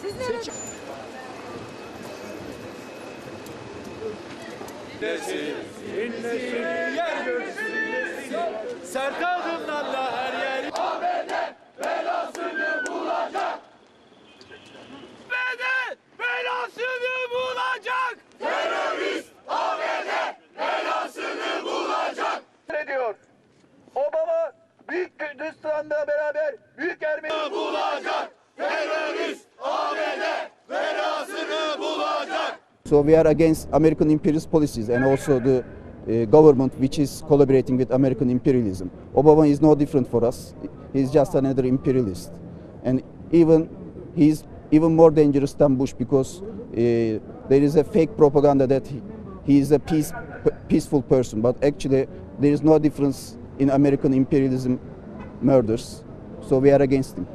Siz neler? Yer görsün, sert adımlarla her yer. ABD belasını bulacak. ABD belasını bulacak. Terörist ABD belasını bulacak. Ne diyor? Obama büyük Kürdistan'la beraber büyük Ermeni bulacak. Terörist ABD belasını bulacak. So we are against American imperialist policies and also the government which is collaborating with American imperialism. Obama is no different for us. He's just another imperialist. And he's even more dangerous than Bush because there is a fake propaganda that he is a peaceful person. But actually there is no difference in American imperialism murders. So we are against him.